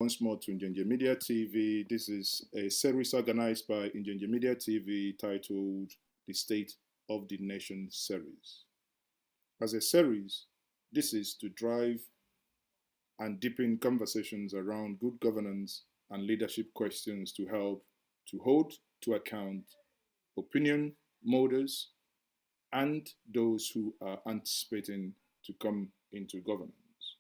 Once more to Njenje Media TV. This is a series organized by Njenje Media TV titled The State of the Nation Series. As a series, this is to drive and deepen conversations around good governance and leadership questions to help to hold to account opinion molders and those who are anticipating to come into governance.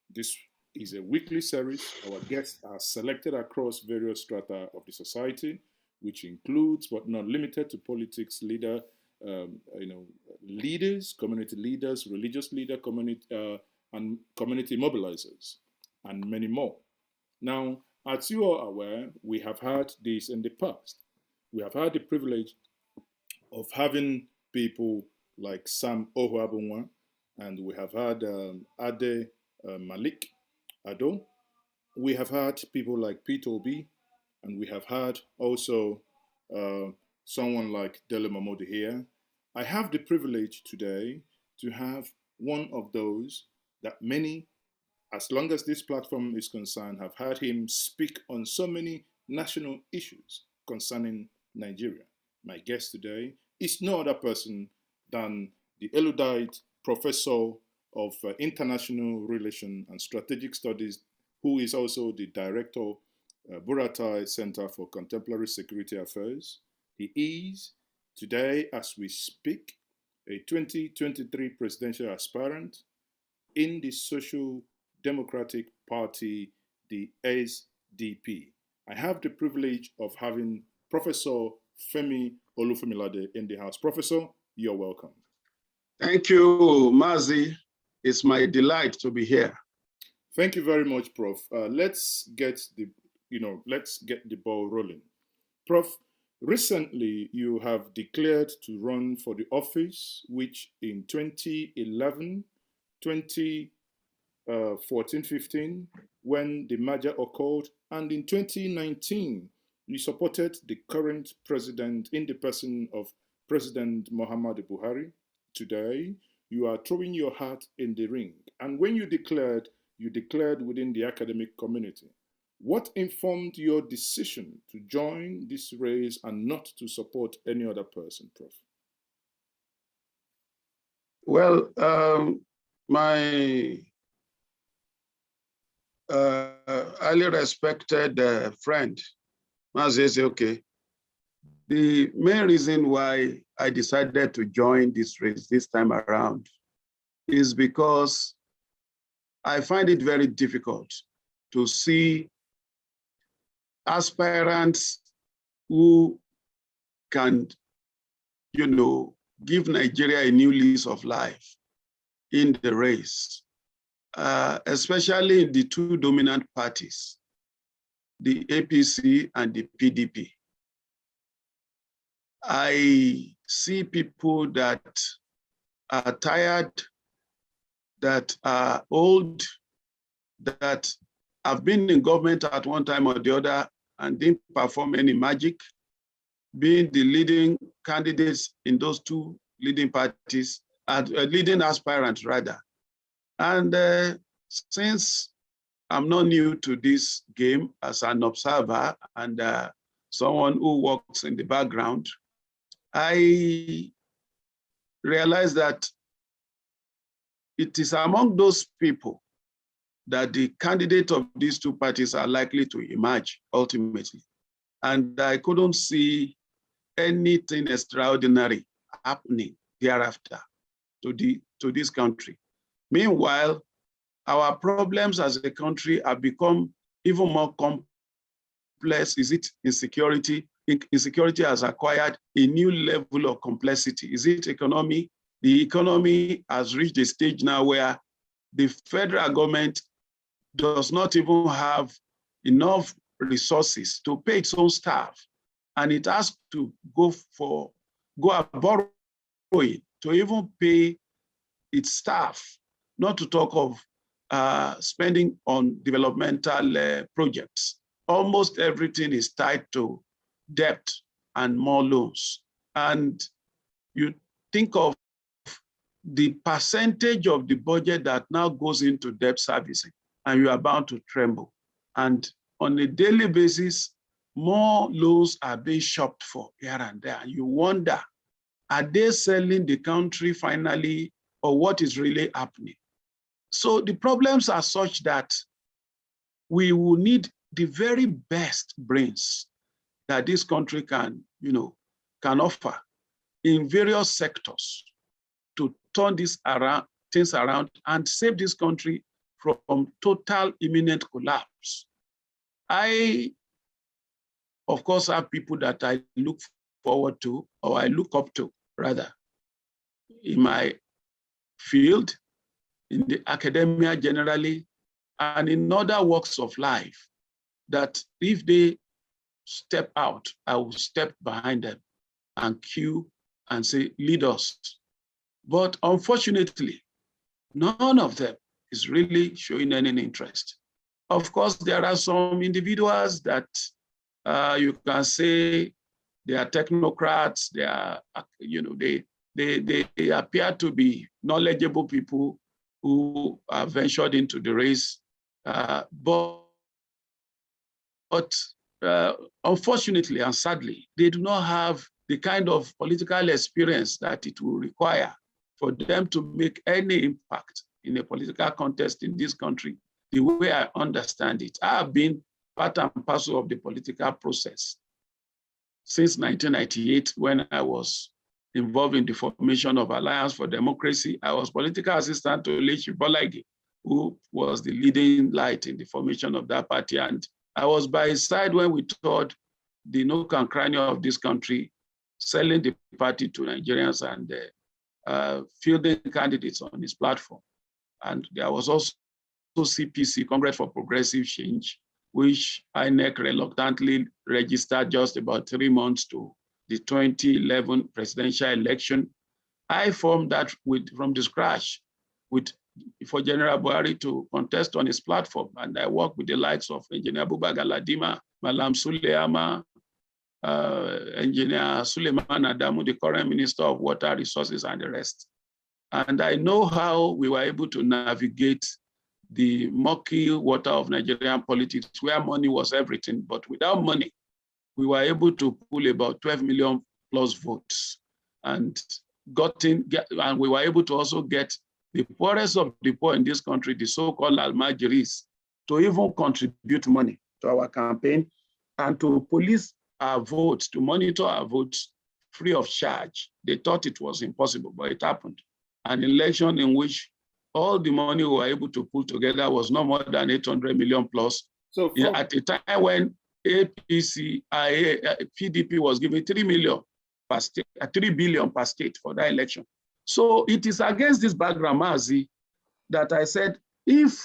This is a weekly series. Our guests are selected across various strata of the society, which includes but not limited to politics leaders, community leaders, religious leaders, and community mobilizers, and many more. Now, as you are aware, we have had this in the past. We have had the privilege of having people like Sam Ohuabunwa, and we have had Ade Malik Ado. We have had people like Pete Obi, and we have had also someone like Dele Momodu here. I have the privilege today to have one of those that many, as long as this platform is concerned, have heard him speak on so many national issues concerning Nigeria. My guest today is no other person than the erudite professor of International Relations and Strategic Studies, who is also the director, Buratai Center for Contemporary Security Affairs. He is, today as we speak, a 2023 presidential aspirant in the Social Democratic Party, the SDP. I have the privilege of having Professor Femi Olufunmilade in the house. Professor, you're welcome. Thank you, Mazi. It's my delight to be here. Thank you very much, Prof. Let's get the ball rolling. Prof, recently you have declared to run for the office, which in 2011, 2014, 15, when the merger occurred, and in 2019, you supported the current president in the person of President Muhammadu Buhari. Today, you are throwing your hat in the ring. And when you declared within the academic community. What informed your decision to join this race and not to support any other person, Prof? Well, my highly respected friend, Mazi, okay. The main reason why I decided to join this race this time around is because I find it very difficult to see aspirants who can, give Nigeria a new lease of life in the race, especially in the two dominant parties, the APC and the PDP. I see people that are tired, that are old, that have been in government at one time or the other and didn't perform any magic, being the leading candidates in those two leading parties, leading aspirants rather. And since I'm not new to this game as an observer and someone who works in the background, I realized that it is among those people that the candidate of these two parties are likely to emerge ultimately. And I couldn't see anything extraordinary happening thereafter to this country. Meanwhile, our problems as a country have become even more complex. Is it insecurity? Insecurity has acquired a new level of complexity. Is it economy? The economy has reached a stage now where the federal government does not even have enough resources to pay its own staff. And it has to go and borrow it to even pay its staff, not to talk of spending on developmental projects. Almost everything is tied to debt and more loans. And you think of the percentage of the budget that now goes into debt servicing, and you are bound to tremble. And on a daily basis, more loans are being shopped for here and there. You wonder, are they selling the country finally, or what is really happening? So the problems are such that we will need the very best brains that this country can offer in various sectors to turn things around and save this country from total imminent collapse. I, of course, have people that I look forward to, or I look up to, rather, in my field, in the academia generally, and in other walks of life, that if they step out, I will step behind them and queue and say, lead us. But unfortunately, none of them is really showing any interest. Of course, there are some individuals that you can say they are technocrats. They are, they appear to be knowledgeable people who have ventured into the race, but unfortunately and sadly, they do not have the kind of political experience that it will require for them to make any impact in a political contest in this country, the way I understand it. I have been part and parcel of the political process since 1998, when I was involved in the formation of Alliance for Democracy. I was political assistant to Olechi Bolagi, who was the leading light in the formation of that party. And I was by his side when we toured the nook and cranny of this country, selling the party to Nigerians and fielding candidates on his platform. And there was also CPC, Congress for Progressive Change, which INEC reluctantly registered just about 3 months to the 2011 presidential election. I formed that from the scratch for General Buhari to contest on his platform. And I worked with the likes of Engineer Abubakar Galadima, Malam Suleyama, Engineer Suleiman Adamu, the current Minister of Water Resources, and the rest. And I know how we were able to navigate the murky water of Nigerian politics, where money was everything, but without money, we were able to pull about 12 million plus votes, and we were able to also get the poorest of the poor in this country, the so-called Almajiris, to even contribute money to our campaign and to police our votes, to monitor our votes free of charge. They thought it was impossible, but it happened. An election in which all the money we were able to pull together was no more than 800 million plus. So at a time when PDP was giving 3 billion per state for that election. So it is against this background, Mazi, that I said, if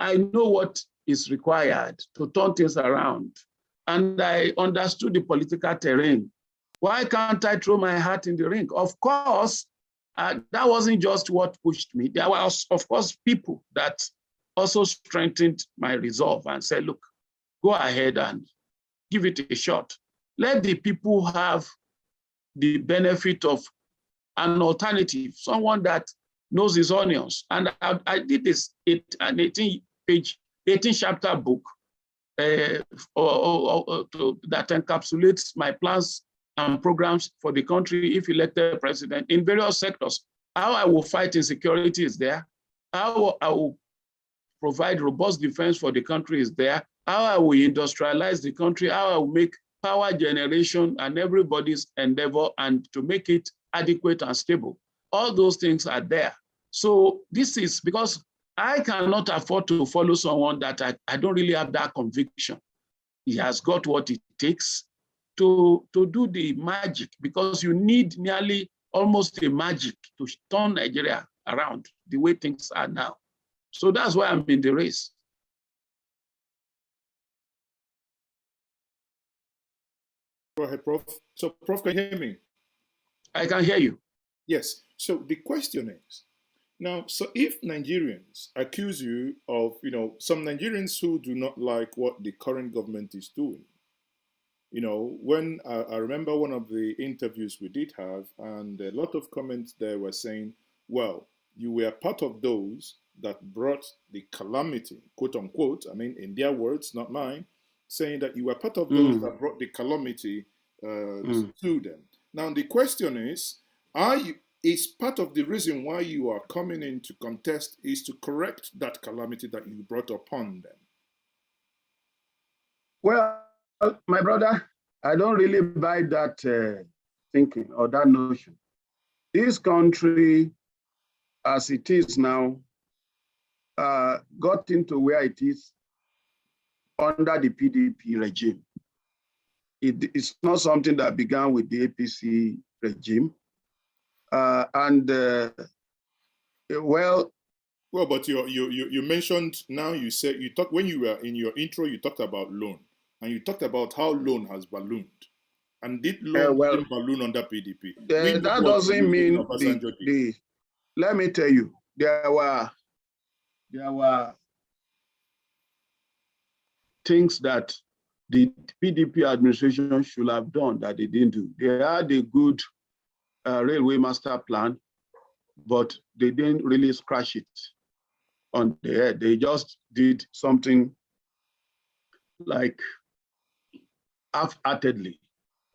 I know what is required to turn things around, and I understood the political terrain, why can't I throw my hat in the ring? Of course, that wasn't just what pushed me. There was, of course, people that also strengthened my resolve and said, look, go ahead and give it a shot. Let the people have the benefit of an alternative, someone that knows his onions. And I did this an 18-chapter book that encapsulates my plans and programs for the country if elected president in various sectors. How I will fight insecurity is there. How I will provide robust defense for the country is there. How I will industrialize the country, how I will make power generation and everybody's endeavor and to make it adequate and stable. All those things are there. So this is because I cannot afford to follow someone that I don't really have that conviction. He has got what it takes to do the magic, because you need nearly almost a magic to turn Nigeria around the way things are now. So that's why I'm in the race. Go ahead, Prof. So, Prof, can you hear me? I can hear you. Yes. So the question is, now, so if Nigerians accuse you of, some Nigerians who do not like what the current government is doing, when I remember one of the interviews we did have, and a lot of comments there were saying, well, you were part of those that brought the calamity, quote unquote, I mean, in their words, not mine, saying that you were part of those that brought the calamity to them. Now, the question is part of the reason why you are coming in to contest is to correct that calamity that you brought upon them? Well, my brother, I don't really buy that thinking or that notion. This country, as it is now, got into where it is under the PDP regime. It's not something that began with the APC regime. Well, but you mentioned now, you said, you talked, when you were in your intro, you talked about loan, and you talked about how loan has ballooned. And did loan didn't balloon under PDP? That doesn't mean let me tell you, there were things that the PDP administration should have done that they didn't do. They had a good railway master plan, but they didn't really scratch it on the head. They just did something like half-heartedly.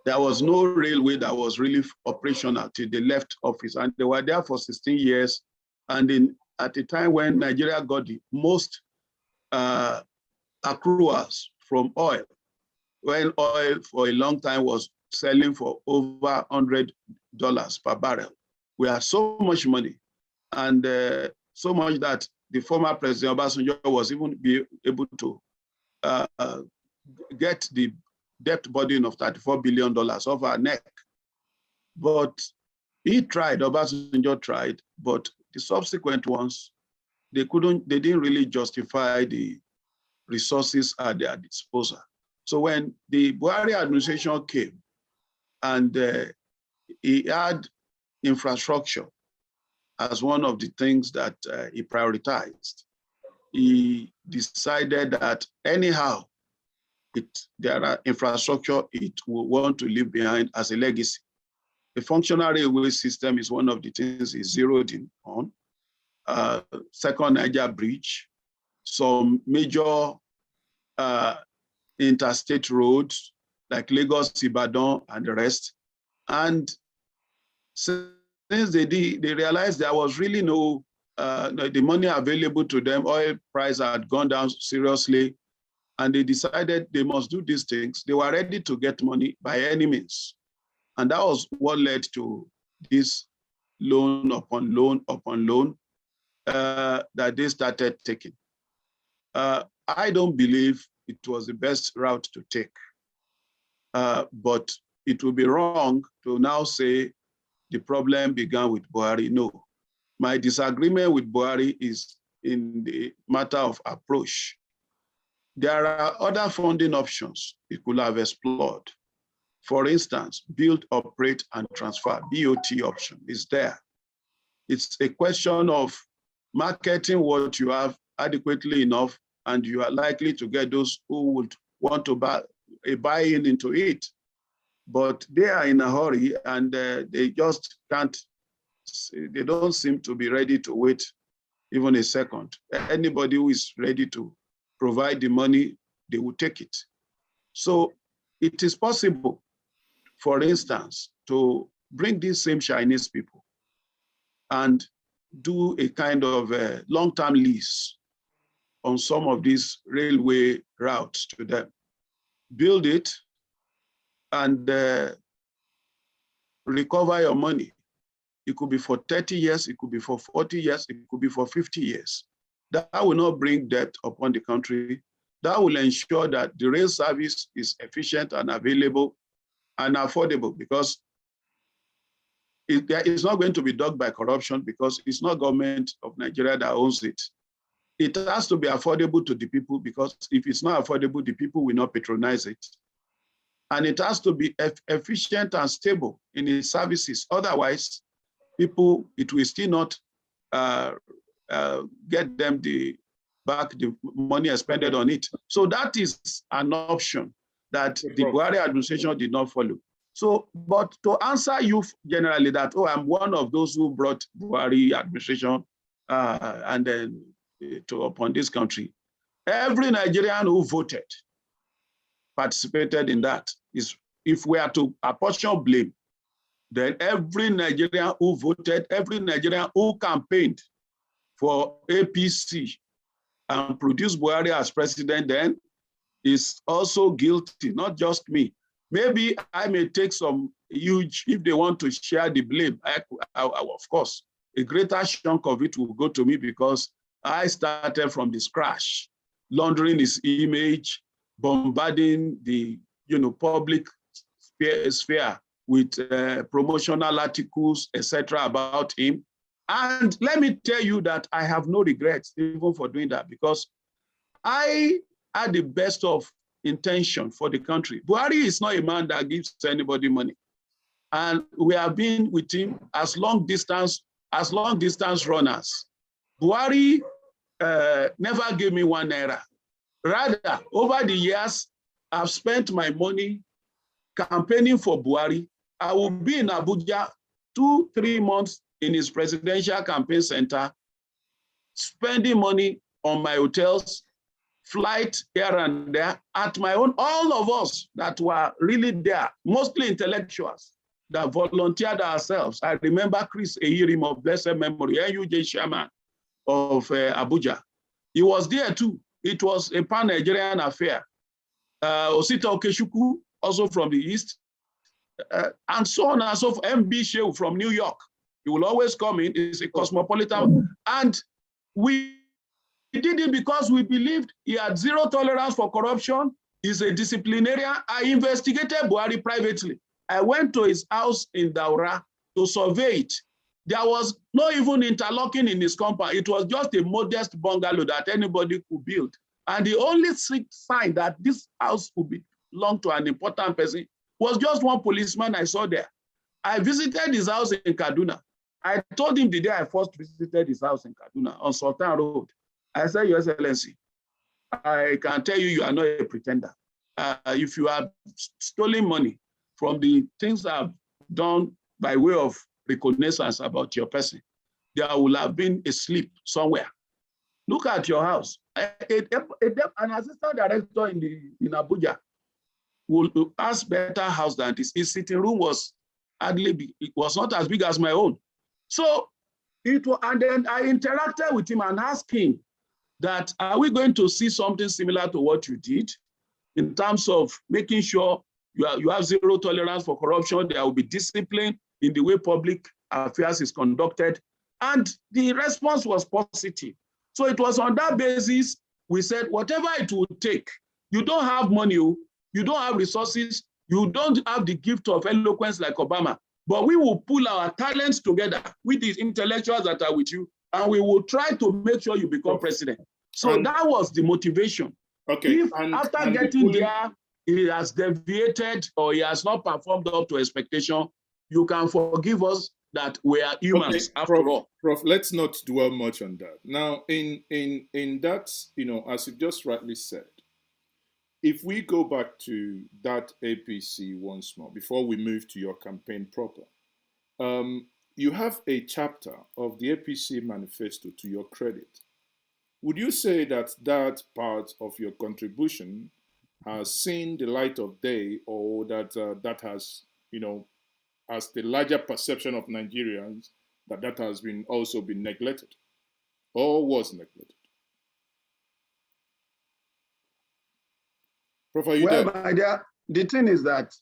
There was no railway that was really operational till they left office, and they were there for 16 years. And at the time when Nigeria got the most accruals from oil, when oil for a long time was selling for over $100 per barrel, we had so much money, and so much that the former President Obasanjo was even able to get the debt burden of $34 billion off our neck. But he tried, Obasanjo tried, but the subsequent ones, they didn't really justify the resources at their disposal. So when the Buhari administration came and he had infrastructure as one of the things that he prioritized, he decided that anyhow, there are infrastructure it will want to leave behind as a legacy. The functional railway system is one of the things he zeroed in on. Second Niger Bridge, some major interstate roads like Lagos, Ibadan, and the rest. And since they realized there was really no, the money available to them, oil price had gone down seriously, and they decided they must do these things. They were ready to get money by any means. And that was what led to this loan upon loan upon loan that they started taking. I don't believe it was the best route to take, but it would be wrong to now say the problem began with Buhari. No, my disagreement with Buhari is in the matter of approach. There are other funding options it could have explored. For instance, build, operate, and transfer, BOT option is there. It's a question of marketing what you have adequately enough, and you are likely to get those who would want to buy into it. But they are in a hurry, and they just can't, they don't seem to be ready to wait even a second. Anybody who is ready to provide the money, they will take it. So it is possible, for instance, to bring these same Chinese people and do a kind of a long-term lease on some of these railway routes to them. Build it and recover your money. It could be for 30 years, it could be for 40 years, it could be for 50 years. That will not bring debt upon the country. That will ensure that the rail service is efficient and available and affordable, because it's not going to be dogged by corruption, because it's not government of Nigeria that owns it. It has to be affordable to the people, because if it's not affordable, the people will not patronize it. And it has to be efficient and stable in its services. Otherwise, people, it will still not get them back the money expended on it. So that is an option that the Buhari administration did not follow. So, but to answer you generally that, oh, I'm one of those who brought Buhari administration and then upon this country. Every Nigerian who voted participated in that. If we are to apportion blame, then every Nigerian who voted, every Nigerian who campaigned for APC and produced Buhari as president then is also guilty, not just me. Maybe I may take some huge, if they want to share the blame, of course, a greater chunk of it will go to me because I started from the scratch, laundering his image, bombarding the public sphere with promotional articles, etc., about him. And let me tell you that I have no regrets even for doing that because I had the best of intention for the country. Buhari is not a man that gives anybody money. And we have been with him as long distance runners. Buhari never gave me 1 naira. Rather, over the years, I've spent my money campaigning for Buhari. I will be in Abuja 2-3 months in his presidential campaign center, spending money on my hotels, flight here and there, at my own, all of us that were really there, mostly intellectuals, that volunteered ourselves. I remember Chris Ehirim of blessed memory, NUJ chairman of Abuja. He was there too. It was a pan-Nigerian affair. Osita Okechukwu, also from the East, and so on and so forth. MB Shehu from New York. He will always come in. He's a cosmopolitan. And we did it because we believed he had zero tolerance for corruption. He's a disciplinarian. I investigated Buhari privately. I went to his house in Daura to survey it. There was no even interlocking in his compound. It was just a modest bungalow that anybody could build. And the only sign that this house could belong to an important person was just one policeman I saw there. I visited his house in Kaduna. I told him the day I first visited his house in Kaduna on Sultan Road, I said, Your Excellency, I can tell you, you are not a pretender. If you have stolen money from the things I've done by way of reconnaissance about your person, there will have been a slip somewhere. Look at your house. An assistant director in Abuja will ask better house than this. His sitting room was hardly big. It was not as big as my own. So and then I interacted with him and asked him that, are we going to see something similar to what you did in terms of making sure you have zero tolerance for corruption, there will be discipline in the way public affairs is conducted? And the response was positive. So it was on that basis, we said, whatever it would take, you don't have money, you don't have resources, you don't have the gift of eloquence like Obama, but we will pull our talents together with the intellectuals that are with you, and we will try to make sure you become president. So that was the motivation. Okay. If after getting there, he has deviated or he has not performed up to expectation, you can forgive us that we are humans after all. Prof, let's not dwell much on that. Now, in that, as you just rightly said, if we go back to that APC once more, before we move to your campaign proper, you have a chapter of the APC manifesto to your credit. Would you say that that part of your contribution has seen the light of day, or that that has, as the larger perception of Nigerians, that has been also been neglected or was neglected? Prof, are you there? My dear, the thing is that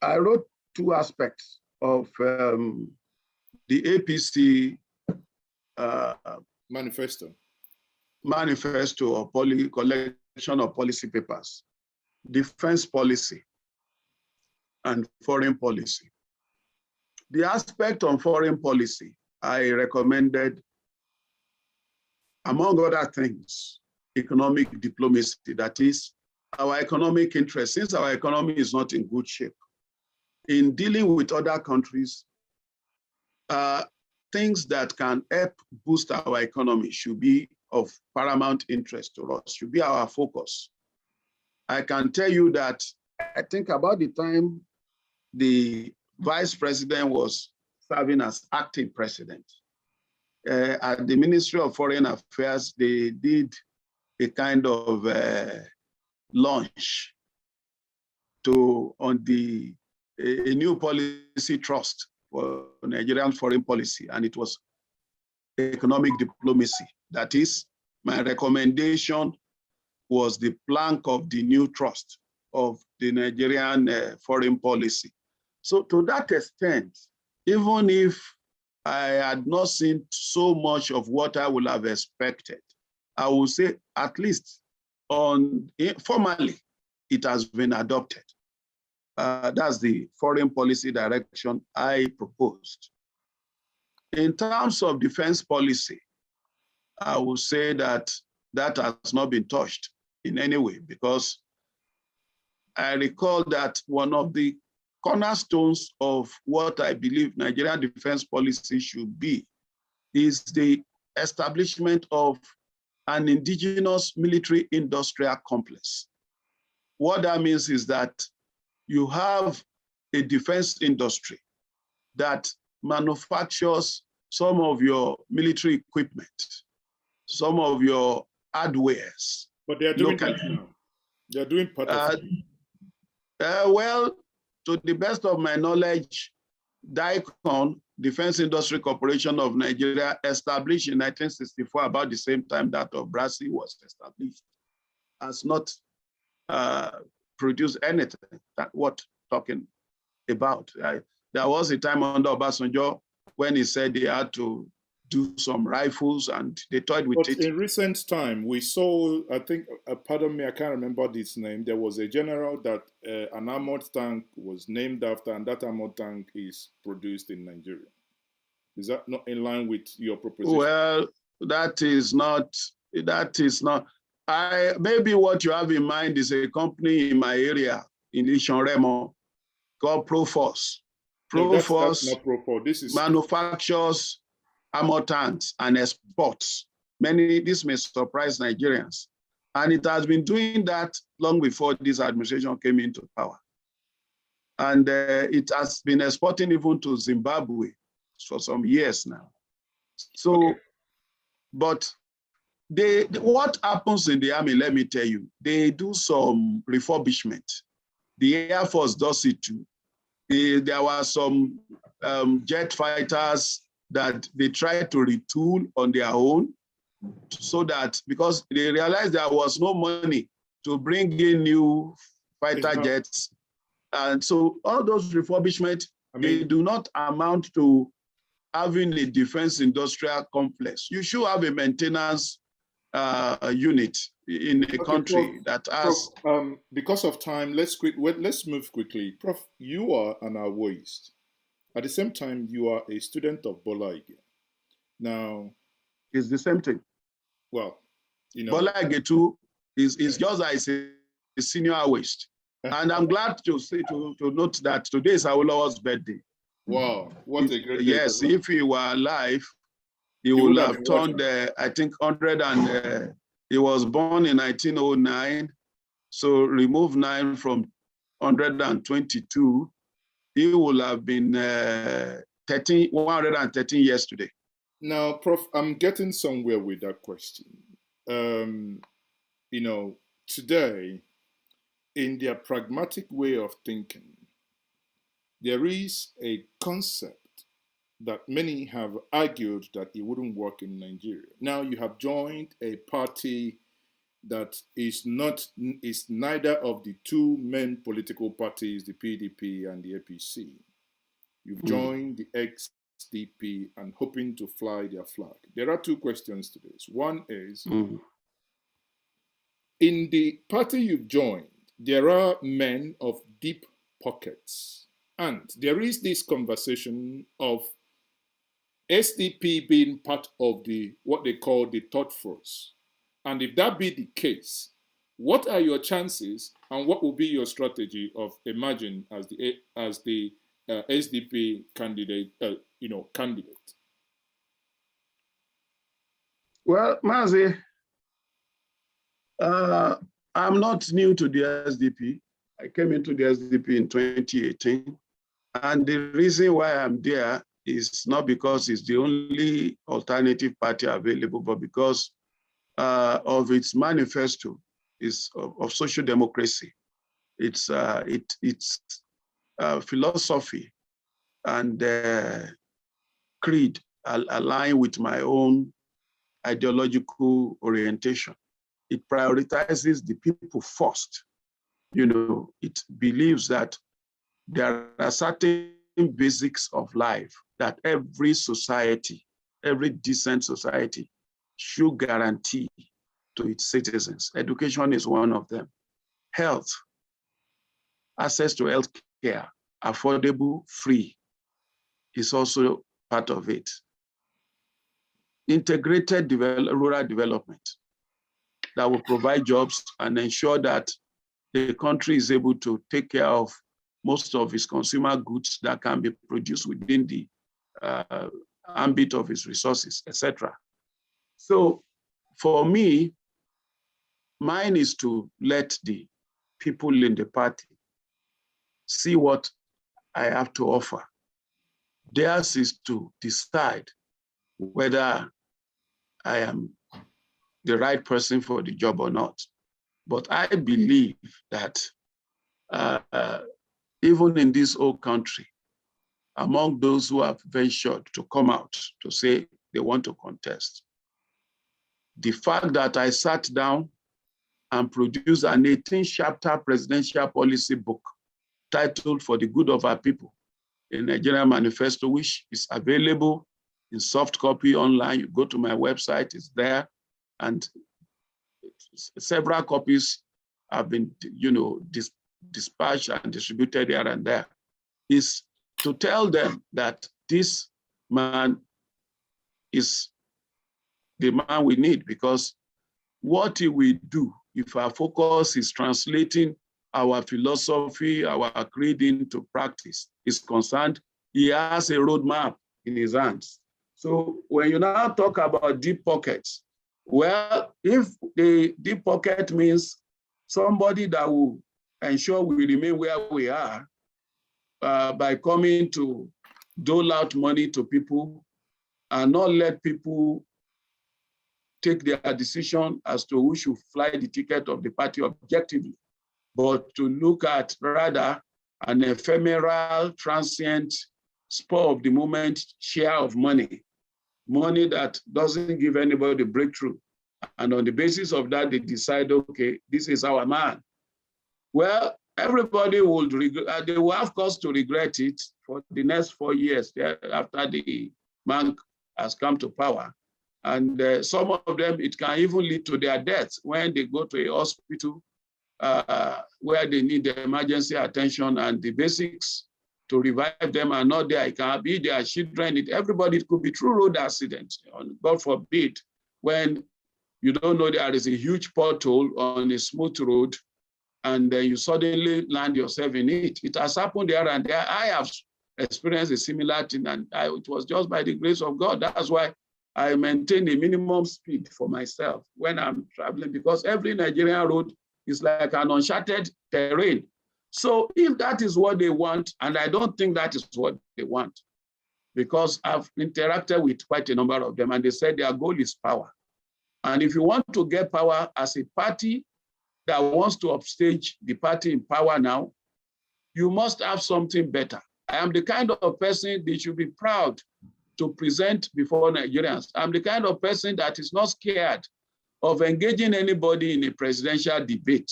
I wrote 2 aspects of the APC manifesto or collection of policy papers: defense policy and foreign policy. The aspect on foreign policy, I recommended, among other things, economic diplomacy. That is, our economic interest, since our economy is not in good shape, in dealing with other countries, things that can help boost our economy should be of paramount interest to us, should be our focus. I can tell you that I think about the time the vice president was serving as acting president, at the Ministry of Foreign Affairs, they did a kind of launch on a new policy trust for Nigerian foreign policy, and it was economic diplomacy. That is, my recommendation was the plank of the new trust of the Nigerian foreign policy. So to that extent, even if I had not seen so much of what I would have expected, I would say at least formally, it has been adopted. That's the foreign policy direction I proposed. In terms of defense policy, I would say that has not been touched in any way, because I recall that one of the cornerstones of what I believe Nigerian defense policy should be is the establishment of an indigenous military industrial complex. What that means is that you have a defense industry that manufactures some of your military equipment, some of your hardwares. But they are doing that now. They are doing part of it. Well, to the best of my knowledge, DICON, Defense Industry Corporation of Nigeria, established in 1964, about the same time that of Brazil was established, has not produced anything that what talking about. There was a time under Obasanjo when he said they had to do some rifles and they toyed with it. In recent time, we saw, I think, pardon me, I can't remember this name. There was a general that an armored tank was named after, and that armored tank is produced in Nigeria. Is that not in line with your proposition? Well, that is not. Maybe what you have in mind is a company in my area, in Ishonremo, called Prof. That's not Prof. This is manufactures armor tanks and exports. This may surprise Nigerians. And it has been doing that long before this administration came into power. And it has been exporting even to Zimbabwe for some years now. So, okay. But what happens in the army, let me tell you, they do some refurbishment. The Air Force does it too. There were some jet fighters that they tried to retool on their own, so that because they realized there was no money to bring in new fighter jets. And so all those refurbishment, they do not amount to having a defense industrial complex. You should have a maintenance unit in a country that has. Prof, because of time, let's move quickly. Prof, you are an Awoist. At the same time, you are a student of Bola Ige. Now, it's the same thing. Well, Bola Ige too is just as a senior Awoist. And I'm glad to note that today is Awolowo's birthday. Wow, what a great day. Yes, if he were alive, he would have turned, I think, 100 and he was born in 1909. So remove 9 from 122. He will have been 113 years today. Now, Prof, I'm getting somewhere with that question. Today, in their pragmatic way of thinking, there is a concept that many have argued that it wouldn't work in Nigeria. Now you have joined a party that is neither of the two main political parties, the PDP and the APC. You've joined the SDP and hoping to fly their flag. There are two questions to this. One is, in the party you've joined, there are men of deep pockets. And there is this conversation of SDP being part of what they call the third force. And if that be the case, what are your chances and what will be your strategy of emerging as the SDP candidate? Well, Mazi, I'm not new to the SDP. I came into the SDP in 2018. And the reason why I'm there is not because it's the only alternative party available, but because of its manifesto of social democracy. Its philosophy and creed align with my own ideological orientation. It prioritizes the people first. You know, it believes that there are certain basics of life that every society, every decent society should guarantee to its citizens. Education is one of them. Health, access to health care, affordable, free, is also part of it. Integrated rural development that will provide jobs and ensure that the country is able to take care of most of its consumer goods that can be produced within the ambit of its resources, etc. So for me, mine is to let the people in the party see what I have to offer. Theirs is to decide whether I am the right person for the job or not. But I believe that even in this old country, among those who have ventured to come out to say they want to contest, the fact that I sat down and produced an 18-chapter presidential policy book titled For the Good of Our People, a Nigerian manifesto, which is available in soft copy online. You go to my website, it's there, and several copies have been, dispatched and distributed here and there, is to tell them that this man is the man we need, because what he will do if our focus is translating our philosophy, our creed into practice is concerned, he has a roadmap in his hands. So when you now talk about deep pockets, well, if the deep pocket means somebody that will ensure we remain where we are by coming to dole out money to people and not let people take their decision as to who should fly the ticket of the party objectively, but to look at rather an ephemeral, transient, spur of the moment share of money that doesn't give anybody breakthrough. And on the basis of that, they decide, okay, this is our man. Well, everybody would regret, they will have cause to regret it for the next 4 years after the man has come to power. And some of them, it can even lead to their death when they go to a hospital where they need the emergency attention and the basics to revive them are not there. It can be their children, everybody. It could be through road accidents, God forbid, when you don't know there is a huge pothole on a smooth road and then you suddenly land yourself in it. It has happened there and there. I have experienced a similar thing, and it was just by the grace of God. That's why I maintain a minimum speed for myself when I'm traveling, because every Nigerian road is like an uncharted terrain. So if that is what they want, and I don't think that is what they want, because I've interacted with quite a number of them, and they said their goal is power. And if you want to get power as a party that wants to upstage the party in power now, you must have something better. I am the kind of person they should be proud to present before Nigerians. I'm the kind of person that is not scared of engaging anybody in a presidential debate,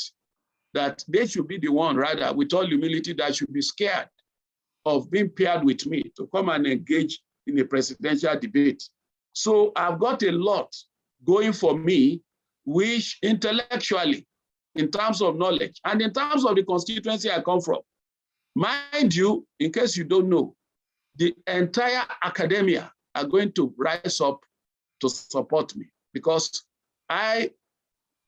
that they should be the one, rather, with all humility, that should be scared of being paired with me to come and engage in a presidential debate. So I've got a lot going for me, which intellectually, in terms of knowledge, and in terms of the constituency I come from, mind you, in case you don't know, the entire academia are going to rise up to support me, because I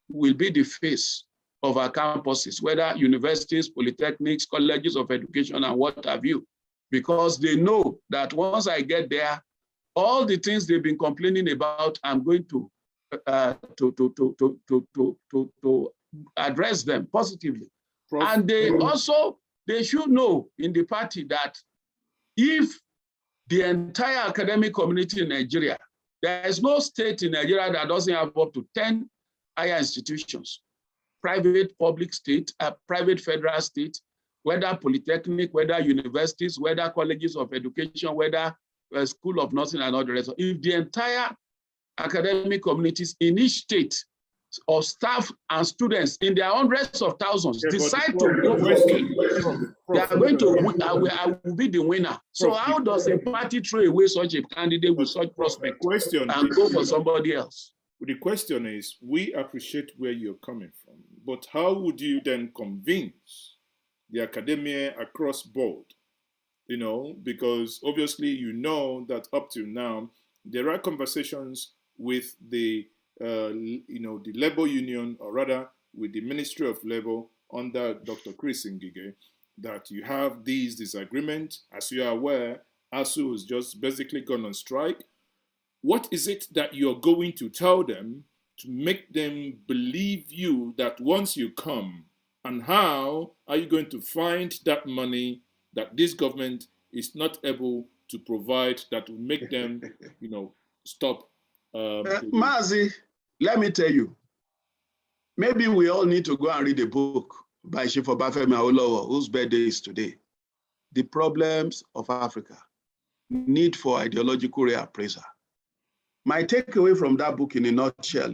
will be the face of our campuses, whether universities, polytechnics, colleges of education, and what have you, because they know that once I get there, all the things they've been complaining about, I'm going to address them positively. Prof. And they should know in the party that if the entire academic community in Nigeria, there is no state in Nigeria that doesn't have up to 10 higher institutions, private, public state, private federal state, whether polytechnic, whether universities, whether colleges of education, whether school of nursing and all the rest. If the entire academic communities in each state or staff and students in their hundreds of thousands decide to go for it, they are going to win. I will be the winner. So how does a party throw away such a candidate with such prospect and go for somebody else? The question is, we appreciate where you're coming from, but how would you then convince the academia across board? You know, because obviously you know that up till now, there are conversations with the the labor union, or rather with the Ministry of Labor under Dr. Chris Ngige, that you have these disagreements. As you are aware, ASU has just basically gone on strike. What is it that you're going to tell them to make them believe you that once you come, and how are you going to find that money that this government is not able to provide that will make them, stop? Mazi, let me tell you, maybe we all need to go and read a book by Chief Femi Olufunmilade, whose birthday is today. The Problems of Africa, Need for Ideological Reappraisal. My takeaway from that book in a nutshell.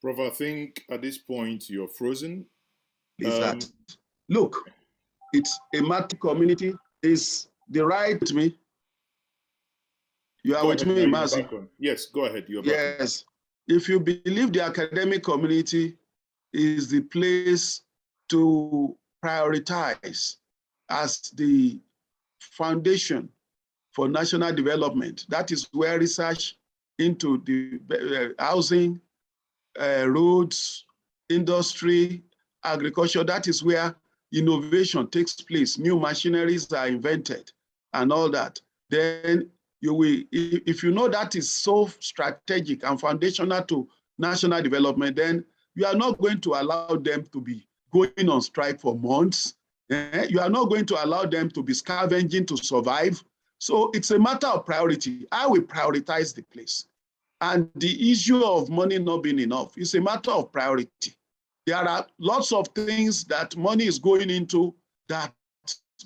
Prof, I think at this point you're frozen. Is that, look, it's a matter community, is the right to me. You are with me, Mazi? Yes, go ahead. Yes. If you believe the academic community is the place to prioritize as the foundation for national development, that is where research into the housing, roads, industry, agriculture, that is where innovation takes place, new machineries are invented and all that, then you will, if you know that is so strategic and foundational to national development, then you are not going to allow them to be going on strike for months. You are not going to allow them to be scavenging to survive. So it's a matter of priority. I will prioritize the place. And the issue of money not being enough is a matter of priority. There are lots of things that money is going into that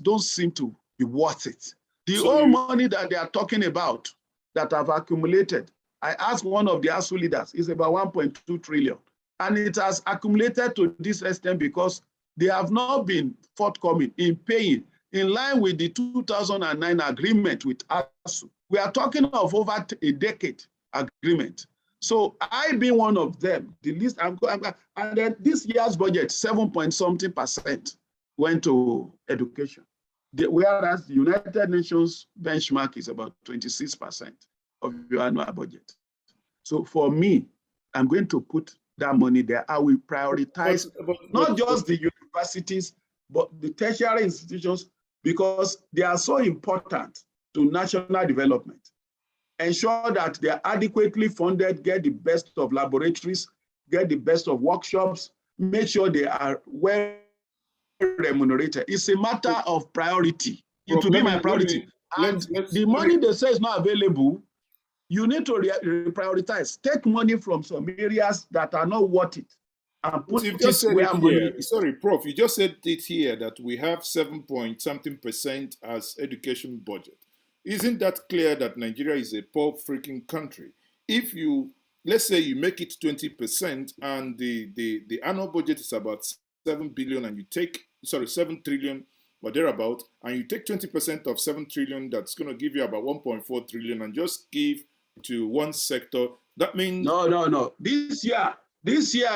don't seem to be worth it. The whole money that they are talking about that have accumulated, I asked one of the ASU leaders, is about 1.2 trillion. And it has accumulated to this extent because they have not been forthcoming in paying in line with the 2009 agreement with ASU. We are talking of over a decade agreement. So I being one of them, the least and then this year's budget, 7.something% went to education. Whereas the United Nations benchmark is about 26% of your annual budget. So for me, I'm going to put that money there. I will prioritize not just the universities, but the tertiary institutions, because they are so important to national development. Ensure that they are adequately funded, get the best of laboratories, get the best of workshops, make sure they are well remunerated. It's a matter of priority. It will be my priority. And the money they say is not available, you need to prioritize. Take money from some areas that are not worth it and put it where money is. Sorry, Prof, you just said it here that we have 7.something% as education budget. Isn't that clear that Nigeria is a poor freaking country? If you, let's say you make it 20% and the annual budget is about 7 billion and you take, 7 trillion or thereabout, and you take 20% of 7 trillion, that's going to give you about 1.4 trillion and just give to one sector, that means... No. This year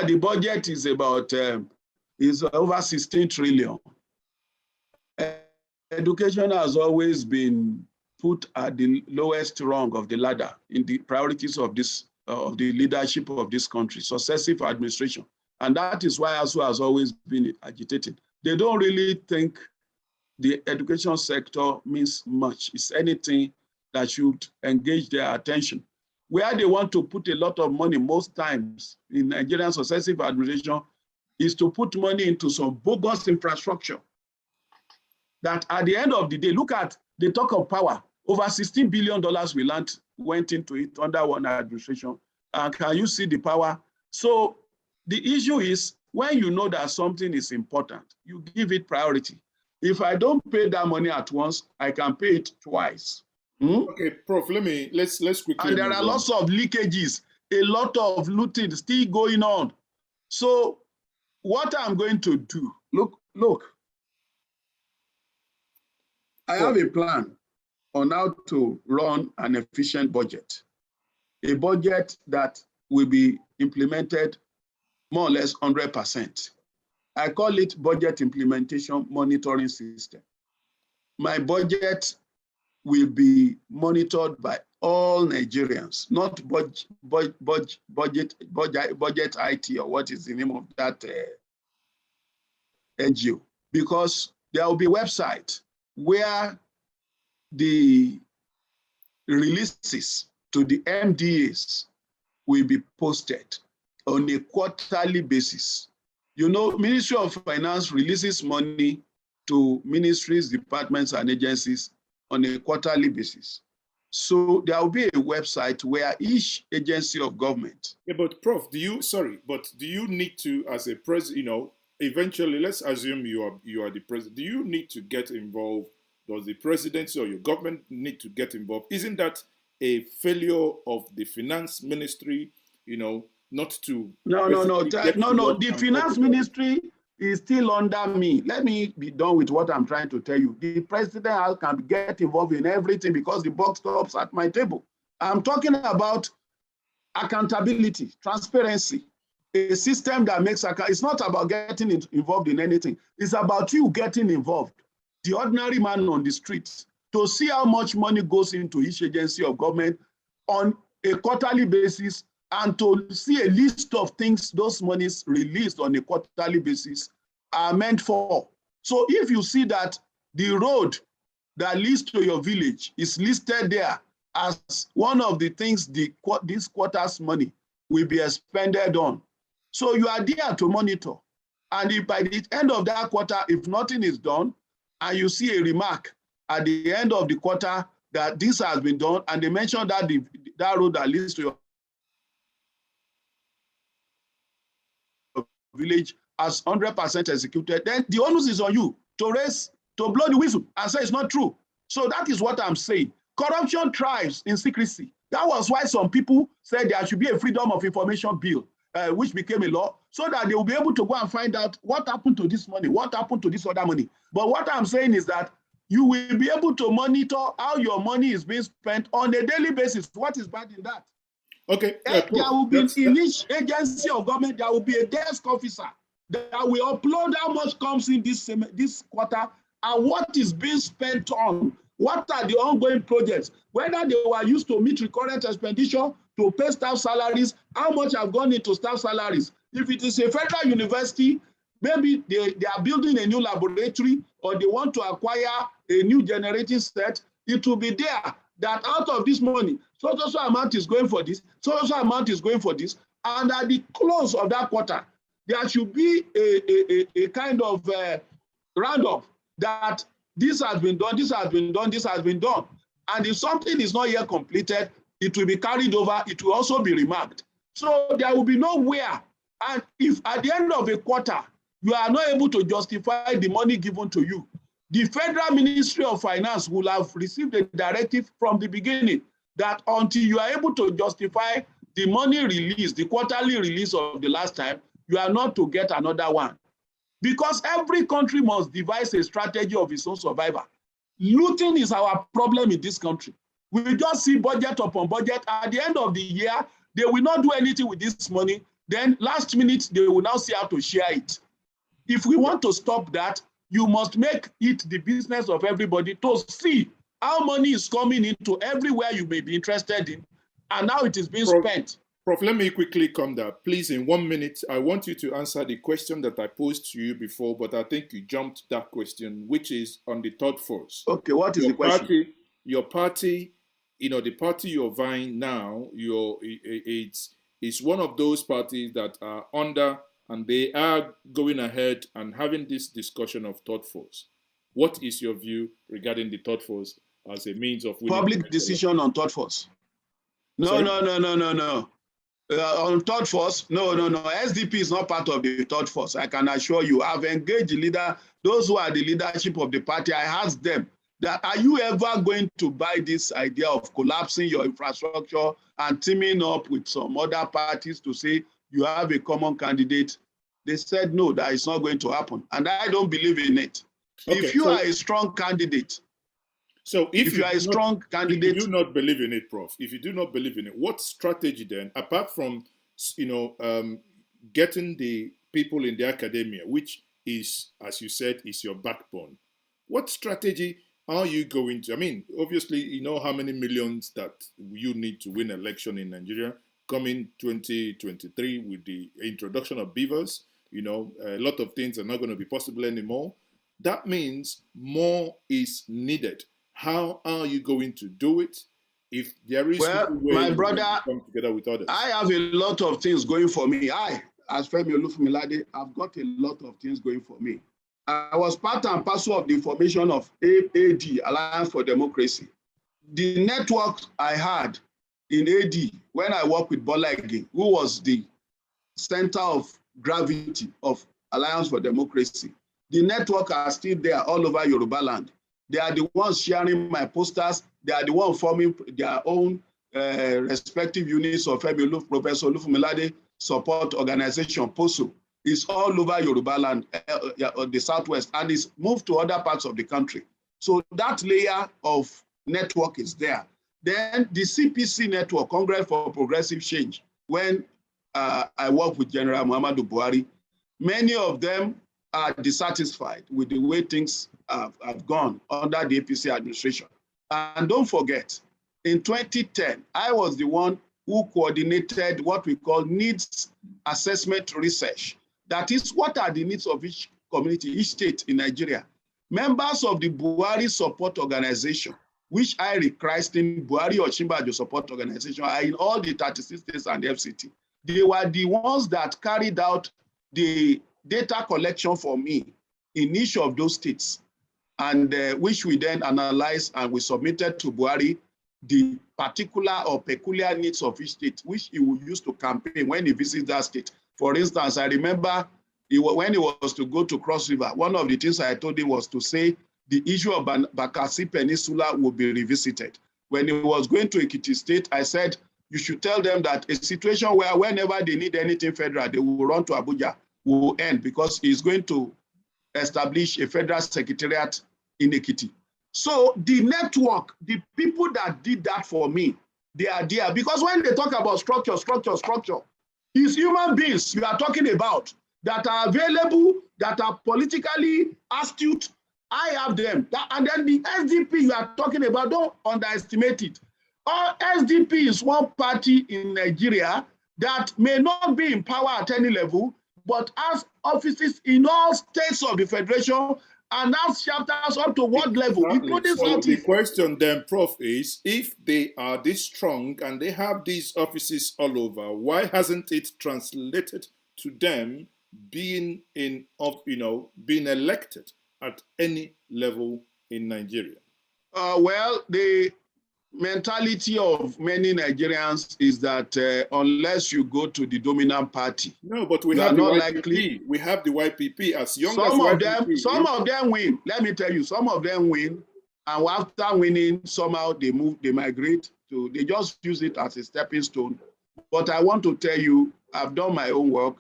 the budget is about, is over 16 trillion. Education has always been put at the lowest rung of the ladder in the priorities of this, of the leadership of this country, successive administration. And that is why ASU has always been agitated. They don't really think the education sector means much. It's anything that should engage their attention. where they want to put a lot of money most times in Nigerian successive administration is to put money into some bogus infrastructure that at the end of the day, look at the talk of power. Over $16 billion went into it under one administration. And can you see the power? So the issue is when you know that something is important, you give it priority. If I don't pay that money at once, I can pay it twice. Okay, Prof, let's quickly. And there are lots of leakages, a lot of looting still going on. So what I'm going to do, look, I have a plan on how to run an efficient budget, a budget that will be implemented more or less 100%. I call it budget implementation monitoring system. My budget will be monitored by all Nigerians, not budget IT, or what is the name of that NGO, because there will be a website where the releases to the MDAs will be posted on a quarterly basis. You know, Ministry of Finance releases money to ministries, departments, and agencies on a quarterly basis. So there will be a website where each agency of government. Yeah, but Prof, do you need to, as a president, eventually, let's assume you are the president, do you need to get involved? Does the presidency or your government need to get involved? Isn't that a failure of the finance ministry, not to... No. The finance ministry is still under me. Let me be done with what I'm trying to tell you. The president can get involved in everything because the buck stops at my table. I'm talking about accountability, transparency, a system that makes account. It's not about getting involved in anything. It's about you getting involved, the ordinary man on the streets, to see how much money goes into each agency of government on a quarterly basis, and to see a list of things those monies released on a quarterly basis are meant for. So if you see that the road that leads to your village is listed there as one of the things this quarter's money will be expended on, so you are there to monitor. And if by the end of that quarter, if nothing is done, and you see a remark at the end of the quarter that this has been done, and they mention that that road that leads to your village as 100% executed, then the onus is on you to blow the whistle and say it's not true. So that is what I'm saying. Corruption thrives in secrecy. That was why some people said there should be a freedom of information bill, which became a law, so that they will be able to go and find out what happened to this money, what happened to this other money. But what I'm saying is that you will be able to monitor how your money is being spent on a daily basis. What is bad in that? Okay. There will be in each agency of government, there will be a desk officer that will upload how much comes in this quarter and what is being spent on. What are the ongoing projects? Whether they were used to meet recurrent expenditure, to pay staff salaries, how much have gone into staff salaries. If it is a federal university, maybe they are building a new laboratory, or they want to acquire a new generating set, it will be there that out of this money, so amount is going for this, so amount is going for this, and at the close of that quarter, there should be a kind of roundup that this has been done, this has been done, this has been done. And if something is not yet completed, it will be carried over, it will also be remarked. So there will be nowhere. And if at the end of a quarter, you are not able to justify the money given to you, the Federal Ministry of Finance will have received a directive from the beginning that until you are able to justify the money release, the quarterly release of the last time, you are not to get another one. Because every country must devise a strategy of its own survival. Looting is our problem in this country. We just see budget upon budget. At the end of the year, they will not do anything with this money. Then last minute, they will now see how to share it. If we want to stop that, you must make it the business of everybody to see how money is coming into everywhere you may be interested in and how it is being spent. Prof, let me quickly come there. Please, in 1 minute, I want you to answer the question that I posed to you before, but I think you jumped that question, which is on the third force. Okay, what is the question? Your party the party you're vying now, it's one of those parties that are under, and they are going ahead and having this discussion of third force. What is your view regarding the third force as a means of winning? Public decision on third force. No. On third force, no. SDP is not part of the third force. I can assure you. I've engaged the leader, those who are the leadership of the party. I asked them that, are you ever going to buy this idea of collapsing your infrastructure and teaming up with some other parties to say you have a common candidate? They said no, that is not going to happen. And I don't believe in it. Okay, if you are a strong candidate, so if you are a strong candidate, if you do not believe in it, Prof, if you do not believe in it, what strategy then, apart from getting the people in the academia, which is, as you said, is your backbone, what strategy are you going to? I mean, obviously, you know how many millions that you need to win election in Nigeria coming 2023 with the introduction of beavers. A lot of things are not going to be possible anymore. That means more is needed. How are you going to do it? If there is no way my brother, to come together with others. I have a lot of things going for me. As Femi Olufunmilade, I've got a lot of things going for me. I was part and parcel of the formation of AD, Alliance for Democracy. The network I had in AD when I worked with Bola Ige, who was the center of gravity of Alliance for Democracy. The network are still there all over Yoruba land. They are the ones sharing my posters. They are the ones forming their own respective units of Professor Olufunmilade Support Organization, POSO. It's all over Yoruba land, the Southwest, and it's moved to other parts of the country. So that layer of network is there. Then the CPC network, Congress for Progressive Change, when I work with General Muhammadu Buhari, many of them are dissatisfied with the way things have gone under the APC administration. And don't forget, in 2010, I was the one who coordinated what we call needs assessment research. That is, what are the needs of each community, each state in Nigeria? Members of the Buhari Support Organization, which I rechristened Buhari Osinbajo Support Organization, are in all the 36 states and the FCT. They were the ones that carried out the data collection for me in each of those states, and which we then analyzed and we submitted to Buhari the particular or peculiar needs of each state, which he would use to campaign when he visits that state. For instance, I remember when he was to go to Cross River, one of the things I told him was to say the issue of Bakassi Peninsula will be revisited. When he was going to Ekiti State, I said, you should tell them that a situation where whenever they need anything federal, they will run to Abuja will end, because he's going to establish a federal secretariat in Ekiti. So the network, the people that did that for me, they are there. Because when they talk about structure, it's human beings you are talking about that are available, that are politically astute. I have them. And then the SDP you are talking about, don't underestimate it. SDP is one party in Nigeria that may not be in power at any level, but has offices in all states of the federation and has chapters up to world level, including so Southeast. The question then, Prof, is if they are this strong and they have these offices all over, why hasn't it translated to them being being elected at any level in Nigeria? Well, the mentality of many Nigerians is that unless you go to the dominant party, no, but we have the YPP. We have the YPP as young as YPP. Some of them win. Let me tell you, some of them win, and after winning, somehow they migrate to. They just use it as a stepping stone. But I want to tell you, I've done my own work,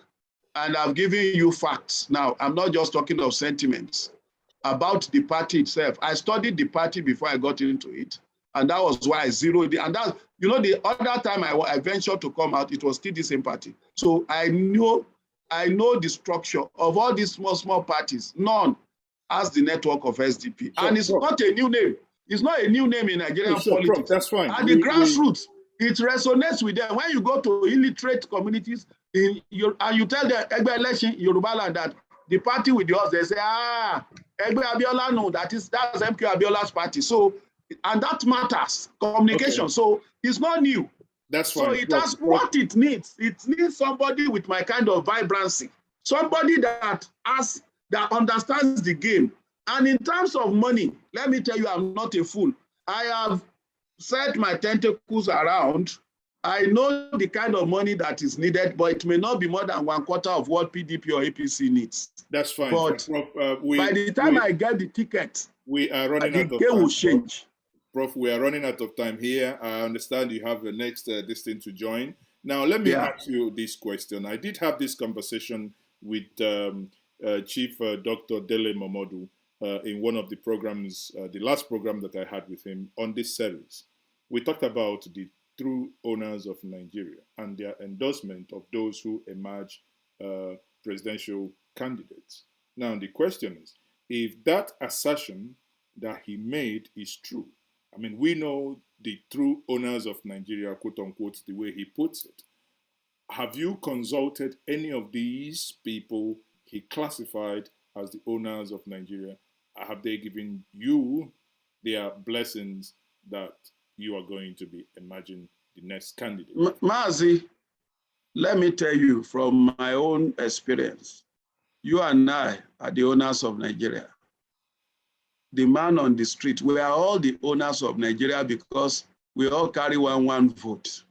and I've given you facts. Now, I'm not just talking of sentiments about the party itself. I studied the party before I got into it. And that was why I zeroed it. And that, the other time I ventured to come out, it was still the same party. So I know the structure of all these small parties. None has the network of SDP. And it's not a new name. It's not a new name in Nigerian politics. Prof, that's fine. And the grassroots, it resonates with them. When you go to illiterate communities, and you tell them, Egbe election, Yoruba land, that the party with yours, they say, Egbe Abiola, no, that's MK Abiola's party. So and that matters, communication. Okay. So it's not new. That's fine. So it has what it needs. It needs somebody with my kind of vibrancy, somebody that understands the game. And in terms of money, let me tell you, I'm not a fool. I have set my tentacles around. I know the kind of money that is needed, but it may not be more than 1/4 of what PDP or APC needs. That's fine. But Prof, by the time I get the ticket, we are running out of game time. will change. Prof, we are running out of time here. I understand you have the next this thing to join. Now, let me ask you this question. I did have this conversation with Chief Dr. Dele Momodu in one of the programs, the last program that I had with him on this series. We talked about the true owners of Nigeria and their endorsement of those who emerge presidential candidates. Now, the question is, if that assertion that he made is true, I mean, we know the true owners of Nigeria, quote unquote, the way he puts it. Have you consulted any of these people he classified as the owners of Nigeria? Have they given you their blessings that you are going to be emerging the next candidate? Mazi, let me tell you from my own experience, you and I are the owners of Nigeria. The man on the street, we are all the owners of Nigeria because we all carry one vote.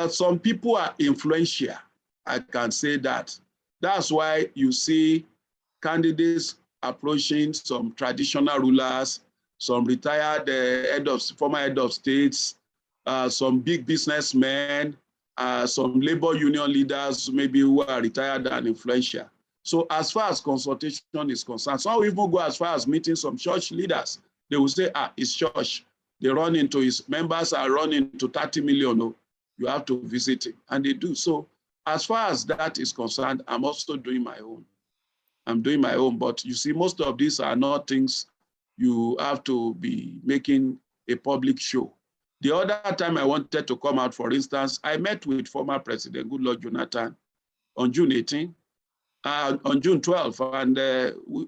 Some people are influential, I can say that. That's why you see candidates approaching some traditional rulers, some retired former head of states, some big businessmen, some labor union leaders, maybe who are retired and influential. So as far as consultation is concerned, some even go as far as meeting some church leaders. They will say, it's church. They run into his members are running to 30 million. Oh, you have to visit him. And they do. So as far as that is concerned, I'm also doing my own. I'm doing my own. But you see, most of these are not things you have to be making a public show. The other time I wanted to come out, for instance, I met with former President Goodluck Jonathan on June 18. On June 12th, and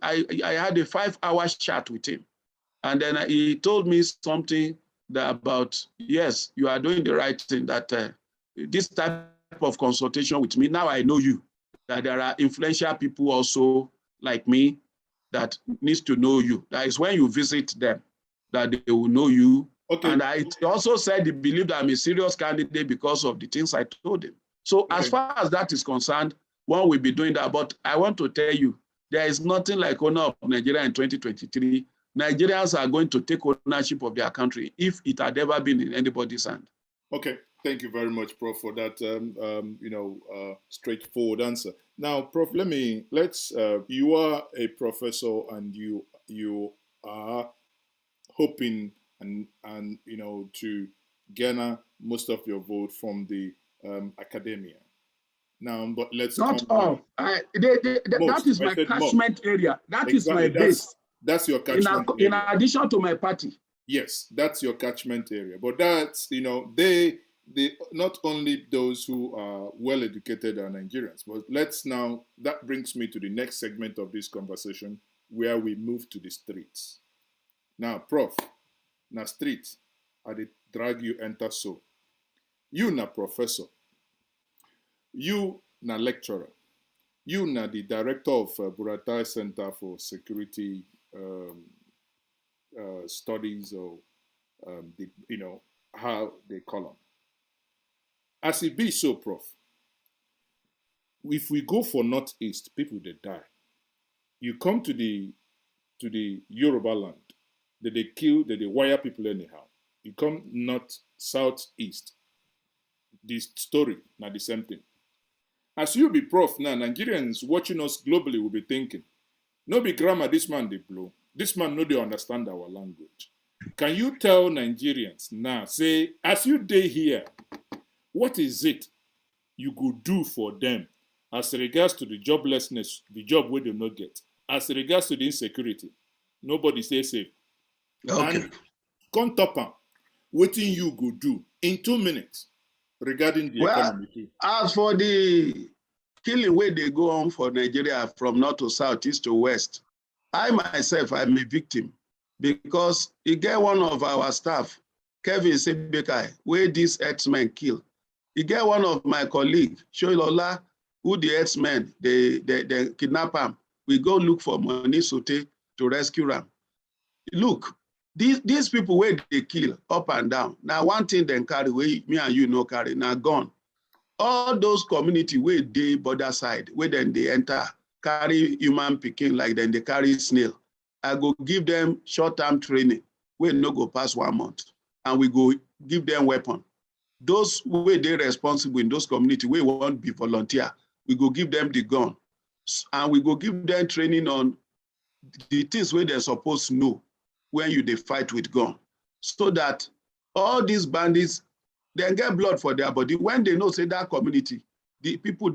I had a 5-hour chat with him. And then he told me something about, yes, you are doing the right thing, that this type of consultation with me, now I know you, that there are influential people also like me that needs to know you. That is when you visit them, that they will know you. Okay. And I also said he believed I'm a serious candidate because of the things I told him. So okay. As far as that is concerned, one will be doing that. But I want to tell you, there is nothing like owner of Nigeria in 2023. Nigerians are going to take ownership of their country if it had ever been in anybody's hand. Okay, thank you very much, Prof, for that straightforward answer. Now, Prof, let's. You are a professor, and you are hoping and to garner most of your vote from the academia. Now, but let's not all. That is my catchment area. That is my base. That's your catchment area. In addition to my party. Yes, that's your catchment area. But that's they not only those who are well educated are Nigerians. But that brings me to the next segment of this conversation, where we move to the streets. Now, Prof, na street, I dey drag you enter so. You na professor. You na lecturer. You na the director of Buratai Center for Security Studies, or how they call them. As it be so, Prof, if we go for Northeast, people they die. You come to the Yoruba land, they kill, they wire people anyhow. You come North, Southeast, this story, not the same thing. As you be Prof now, Nigerians watching us globally will be thinking, no be grammar, this man they blow. This man no they understand our language. Can you tell Nigerians now, say, as you day here, what is it you could do for them as regards to the joblessness, the job where they not get, as regards to the insecurity? Nobody say safe. Okay. And come top what you could do in 2 minutes regarding the economy too. As for the killing where they go on for Nigeria from north to south, east to west, I myself, I'm a victim. because he get one of our staff, Kevin Sebekai, where this X-Men kill. He get one of my colleagues, Shoilola, who the X-Men, they kidnap him. We go look for money Sote to rescue him. Look, these people where they kill up and down. Now one thing they carry, where me and you no carry, now gone. All those community where they border side, where then they enter, carry human picking like then they carry snail. I go give them short-term training, where no go past 1 month, and we go give them weapon. Those where they responsible in those community, we won't be volunteer. We go give them the gun, and we go give them training on the things where they're supposed to know when they fight with gun, so that all these bandits, they get blood for their body. When they know say that community, the people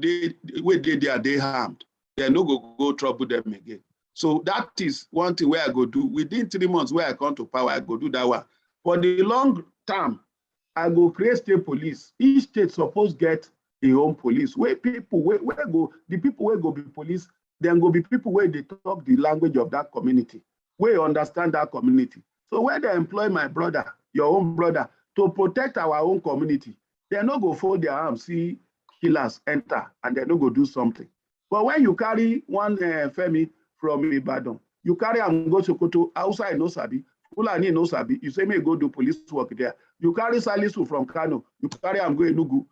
where they harmed, they no go trouble them again. So that is one thing where I go do. Within 3 months where I come to power, I go do that one. For the long term, I go create state police. Each state supposed get their own police. Where people where go, the people where go be police, then go be people where they talk the language of that community, where understand that community. So when they employ my brother, your own brother, to protect our own community, they no go fold their arms, see killers enter, and they no go do something. But when you carry one Femi from Ibadan, you carry and go to Sokoto, outside no sabi, Fulani no sabi, you say me go do police work there. You carry Salisu from Kano, you carry am go Enugu.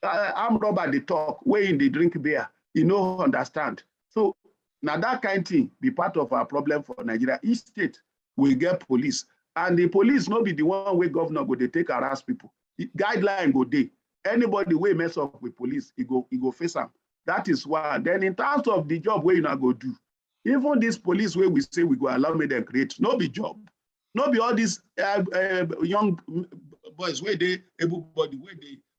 I'm robber they talk, where in they drink beer, you no understand. So now that kind of thing be part of our problem for Nigeria. Each state will get police, and the police no be the one where governor go they take harass people. The guideline go dey. Anybody wey mess up with police, he go face them. That is why. Then in terms of the job where you not go do, even this police where we say we go allow me them create, no be job, no be all these young boys where they able body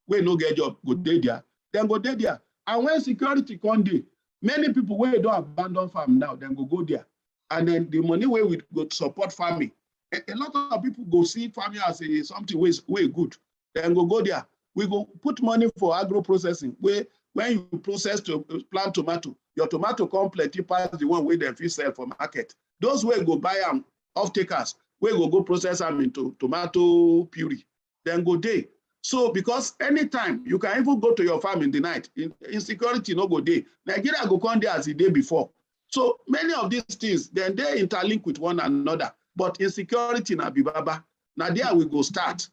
where no get job go dey there, then go dey there. And when security come dey, many people where don't abandon farm now, then go there, and then the money where we go support farming. A lot of people go see farming as something way good, then go there. We go put money for agro processing, where when you process to plant tomato, your tomato come plenty past the one where they fit sell for market. Those way go buy them off takers, where go process them into tomato puree, then go day. So because anytime you can even go to your farm in the night, insecurity no go day. Nigeria go come there as the day before. So many of these things, then they interlink with one another. But insecurity na bibaba. Now there we go start.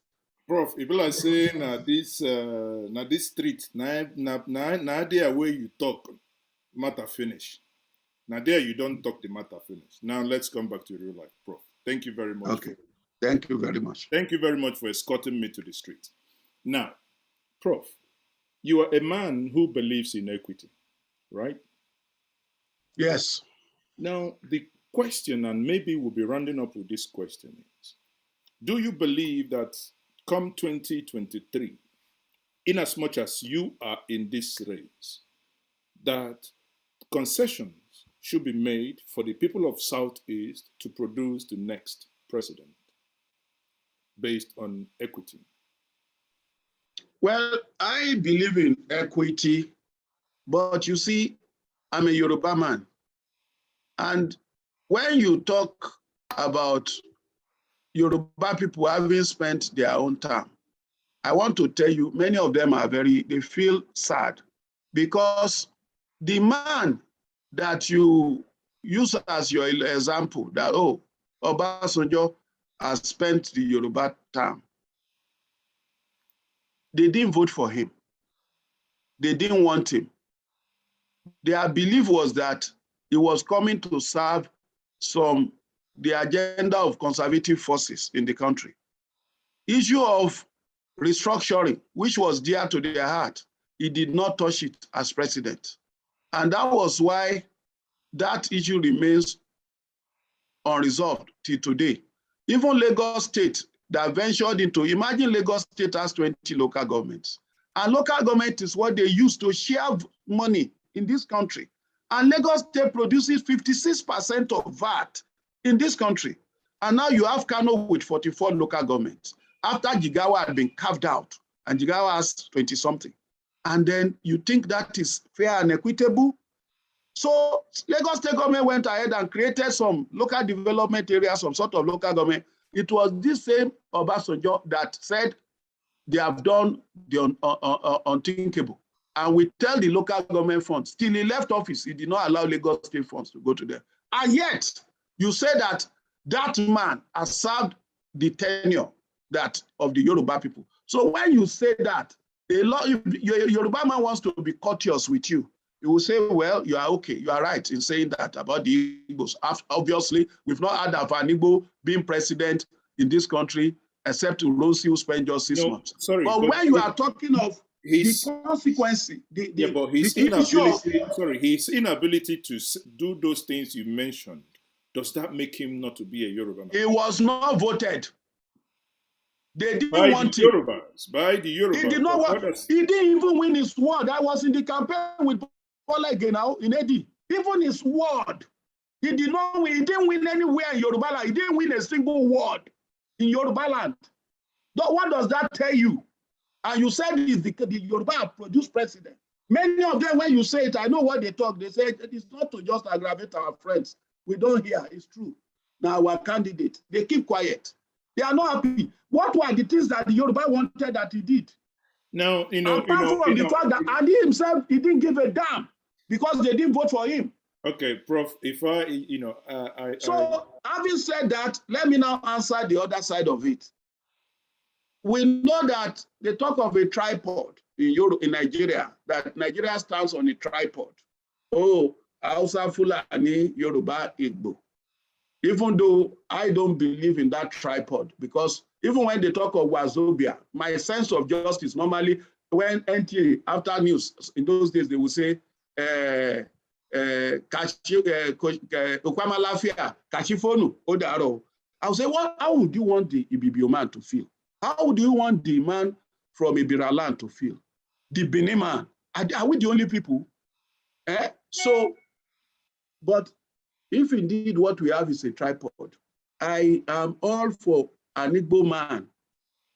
Prof, if I say this street, na there where you talk matter finish. Now there you don't talk the matter finish. Now let's come back to real life, Prof. Thank you very much. Okay. Thank you very much. Thank you very much for escorting me to the street. Now, Prof, you are a man who believes in equity, right? Yes. Now, the question, and maybe we'll be rounding up with this question, is, do you believe that come 2023, in as much as you are in this race, that concessions should be made for the people of Southeast to produce the next president based on equity? Well, I believe in equity, but you see, I'm a Yoruba man. And when you talk about Yoruba people having spent their own time, I want to tell you, many of them are they feel sad, because the man that you use as your example, that, oh, Obasanjo has spent the Yoruba term, they didn't vote for him. They didn't want him. Their belief was that he was coming to serve the agenda of conservative forces in the country. Issue of restructuring, which was dear to their heart, he did not touch it as president. And that was why that issue remains unresolved till today. Even Lagos State that ventured into, imagine Lagos State has 20 local governments. And local government is what they use to share money in this country. And Lagos State produces 56% of VAT in this country. And now you have Kano with 44 local governments, after Jigawa had been carved out, and Jigawa has 20-something. And then you think that is fair and equitable? So Lagos State government went ahead and created some local development areas, some sort of local government. It was this same Obasanjo that said they have done the unthinkable. And we tell the local government funds, till he left office, he did not allow Lagos State funds to go to them. And yet, you say that that man has served the tenure that of the Yoruba people. So when you say that, a lot, if Yoruba man wants to be courteous with you, you will say, well, you are okay. You are right in saying that about the Igbos. Obviously, we've not had of an Igbo being president in this country, except to Rosi, who spent just 6 months. Sorry, but when you are talking of the consequence, his inability to do those things you mentioned, does that make him not to be a Yoruba man? He was not voted. They didn't want him. By the Yorubas. He did not want. He didn't even win his ward. I was in the campaign with Bola Genao in Eddie. Even his ward, he did not win. He didn't win anywhere in Yoruba land. He didn't win a single ward in Yoruba land. What does that tell you? And you said the Yoruba produced president. Many of them, when you say it, I know what they talk. They say it's not to just aggravate our friends. We don't hear. It's true. Now our candidate, they keep quiet. They are not happy. What were the things that the Yoruba wanted that he did? Now, apart from the fact that Adi himself, he didn't give a damn because they didn't vote for him. Okay, Prof, if having said that, let me now answer the other side of it. We know that they talk of a tripod in Nigeria, that Nigeria stands on a tripod. Oh, Hausa, Fulani, Yoruba, Igbo. Even though I don't believe in that tripod, because even when they talk of Wazobia, my sense of justice, normally when NTA, after news, in those days, they would say, Okwamalafia, Kachifonu, Odaro. I would say, how would you want the Ibibio man to feel? How do you want the man from Ibiraland to feel? The Benin man? Are we the only people? So, but if indeed what we have is a tripod, I am all for an Igbo man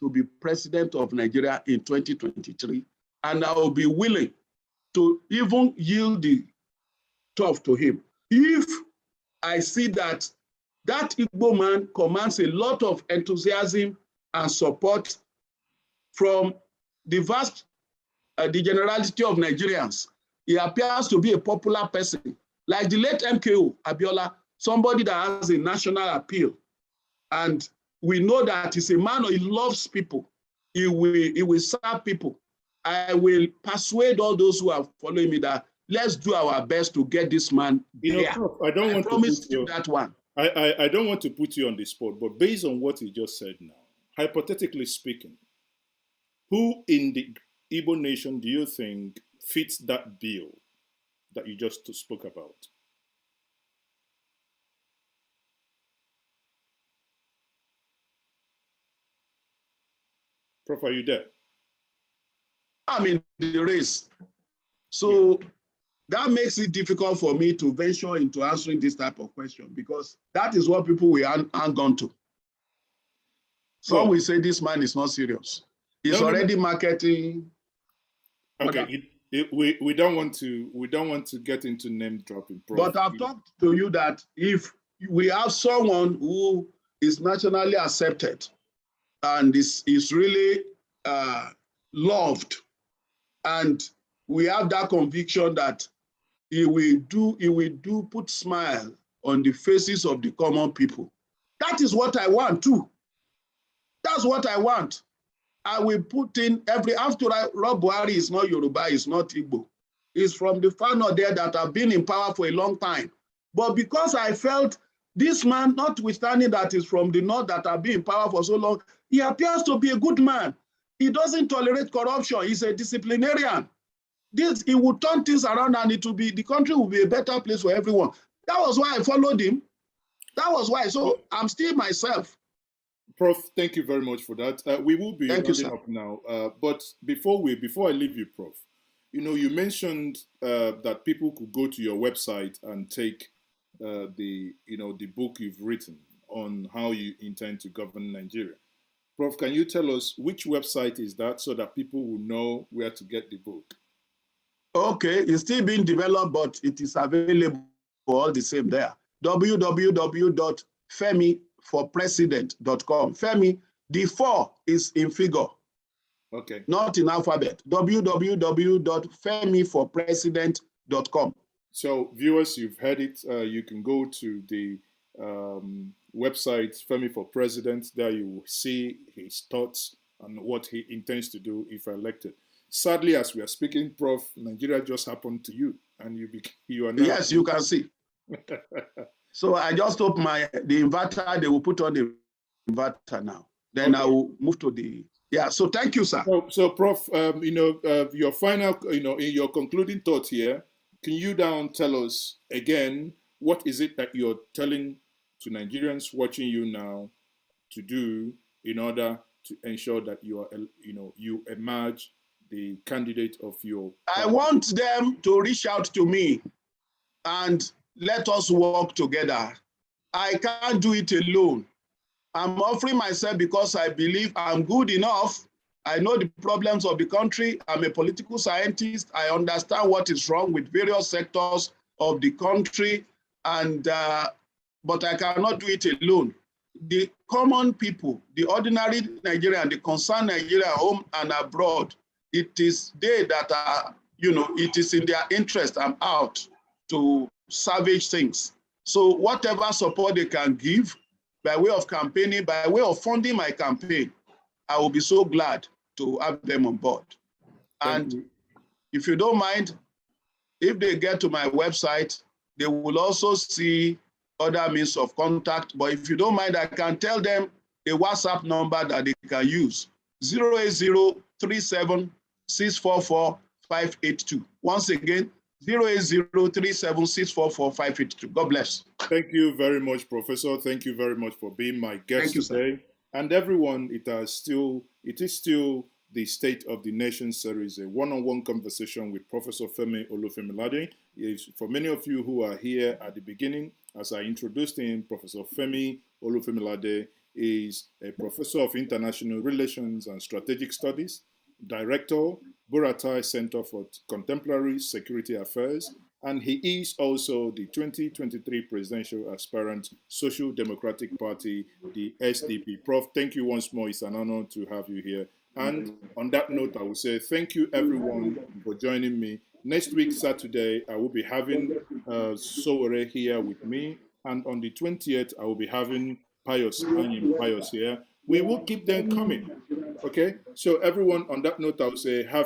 to be president of Nigeria in 2023, and I will be willing to even yield the turf to him if I see that that Igbo man commands a lot of enthusiasm and support from the vast, the generality of Nigerians. He appears to be a popular person, like the late MKO Abiola, somebody that has a national appeal. And we know that he's a man who loves people. He will serve people. I will persuade all those who are following me that let's do our best to get this man there. Prof, I promise you that one. I don't want to put you on the spot, but based on what you just said now, hypothetically speaking, who in the Igbo nation do you think fits that bill that you just spoke about? Prof, are you there? I'm in the race. So that makes it difficult for me to venture into answering this type of question, because that is what people will hang on to. Some will say this man is not serious. He's already marketing. Okay, we don't want to get into name dropping. But I've talked to you that if we have someone who is nationally accepted and is really loved, and we have that conviction that he will put smile on the faces of the common people. That is what I want too. That's what I want. I will put in after all, Rob Buhari is not Yoruba, is not Igbo. He's from the far north there that have been in power for a long time. But because I felt this man, notwithstanding that is from the north that have been in power for so long, he appears to be a good man. He doesn't tolerate corruption. He's a disciplinarian. He will turn things around, and the country will be a better place for everyone. That was why I followed him. That was why. So I'm still myself. Prof, thank you very much for that. We will be rounding up now. But before I leave you, Prof, you mentioned that people could go to your website and take the book you've written on how you intend to govern Nigeria. Prof, can you tell us which website is that so that people will know where to get the book? Okay, it's still being developed, but it is available all the same there. www.femiforpresident.com. Femi, the 4 is in figure. Okay. Not in alphabet. www.femiforpresident.com. So, viewers, you've heard it. You can go to the website Femi for President. There you will see his thoughts on what he intends to do if elected. Sadly, as we are speaking, Prof, Nigeria just happened to you, and you are now. Yes, you can see. So I just hope the inverter, they will put on the inverter now. Then okay. I will move to the. Yeah, so thank you, sir. So Prof, your final, in your concluding thought here, can you tell us again, what is it that you're telling to Nigerians watching you now to do in order to ensure that you are, you emerge the candidate of your party? I want them to reach out to me and let us work together. I can't do it alone. I'm offering myself because I believe I'm good enough. I know the problems of the country. I'm a political scientist. I understand what is wrong with various sectors of the country, and but I cannot do it alone. The common people, the ordinary Nigerian, the concerned Nigerian home and abroad, it is they that are, it is in their interest. I'm out to salvage things. So whatever support they can give by way of campaigning, by way of funding my campaign, I will be so glad to have them on board. And if you don't mind, if they get to my website, they will also see other means of contact. But if you don't mind, I can tell them a WhatsApp number that they can use, 08037644582. Once again, 08037644582. God bless. Thank you very much, Professor. Thank you very much for being my guest today. Sir. And everyone, it is still the State of the Nation series, a one-on-one conversation with Professor Femi Olufunmilade. For many of you who are here at the beginning, as I introduced him, Professor Femi Olufunmilade is a professor of international relations and strategic studies, director, Buratai Center for Contemporary Security Affairs, and he is also the 2023 presidential aspirant, Social Democratic Party, the SDP. Prof, thank you once more. It's an honor to have you here. And on that note, I will say thank you, everyone, for joining me. Next week, Saturday, I will be having Sowore here with me. And on the 20th, I will be having Pius here. We will keep them coming. Okay? So everyone, on that note, I will say have